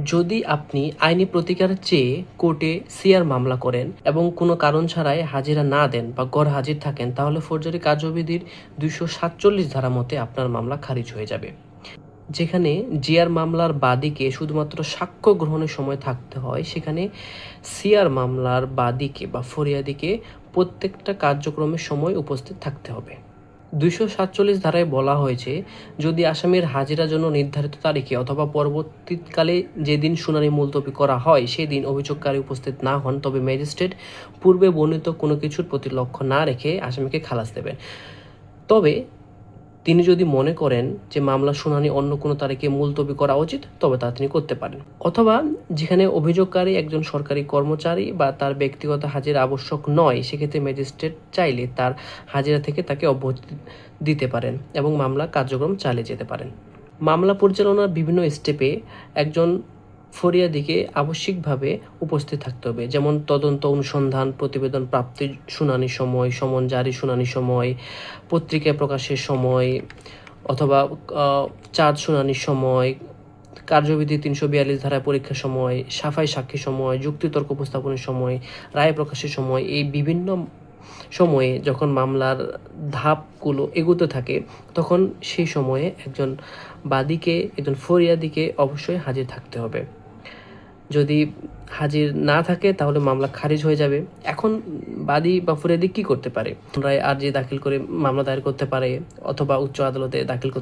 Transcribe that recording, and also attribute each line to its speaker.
Speaker 1: যদি আপনি আইনি প্রতিকার চেয়ে কোর্টে সিআর মামলা করেন এবং কোনো কারণ ছাড়াই হাজিরা না দেন বা গরহাজির থাকেন, তাহলে ফৌজদারি কার্যবিধির ২৪৭ ধারা মতে আপনার মামলা খারিজ হয়ে যাবে। যেখানে জিআর মামলার বাদীকে শুধুমাত্র সাক্ষ্য গ্রহণের সময় থাকতে হয়, সেখানে সিআর মামলার বাদীকে বা ফরিয়াদিকে প্রত্যেকটা কার্যক্রমের সময় উপস্থিত থাকতে হবে। ২৪৭ ধারায় বলা হয়েছে, যদি আসামির হাজিরার জন্য নির্ধারিত তারিখে অথবা পরবর্তীকালে যেদিন শুনানি মুলতবি করা হয় সেদিন অভিযোগকারী উপস্থিত না হন, তবে ম্যাজিস্ট্রেট পূর্বে বর্ণিত কোনো কিছুর প্রতি লক্ষ্য না রেখে আসামিকে খালাস দেবেন। তবে তিনি যদি মনে করেন যে মামলার শুনানি অন্য কোনো তারিখে মুলতবি করা উচিত, তবে তা তিনি করতে পারেন। অথবা যেখানে অভিযোগকারী একজন সরকারি কর্মচারী বা তার ব্যক্তিগত হাজিরা আবশ্যক নয়, সেক্ষেত্রে ম্যাজিস্ট্রেট চাইলে তার হাজিরা থেকে তাকে অব্যাহতি দিতে পারেন এবং মামলা কার্যক্রম চালিয়ে যেতে পারেন। মামলা পরিচালনার বিভিন্ন স্টেপে একজন ফরিয়াদিকে আবশ্যিকভাবে উপস্থিত থাকতে হবে, যেমন তদন্ত, অনুসন্ধান, প্রতিবেদন প্রাপ্তি, শুনানির সময়, সমন জারি, শুনানির সময়, পত্রিকায় প্রকাশের সময়, অথবা চার্জ শুনানির সময়, কার্যবিধি ৩৪২ ধারায় পরীক্ষার সময়, সাফাই সাক্ষীর সময়, যুক্তিতর্ক উপস্থাপনের সময়, রায় প্রকাশের সময়। এই বিভিন্ন সময়ে যখন মামলার ধাপগুলো এগোতে থাকে, তখন সেই সময়ে একজন ফরিয়াদিকে অবশ্যই হাজির থাকতে হবে। যদি হাজির না থাকে তাহলে মামলা খারিজ হয়ে যাবে। এখন বাদী বা ফরিয়াদি কি করতে পারে? রায় আর্জি দাখিল করে মামলা দায়ের করতে পারে অথবা উচ্চ আদালতে দাখিল করতে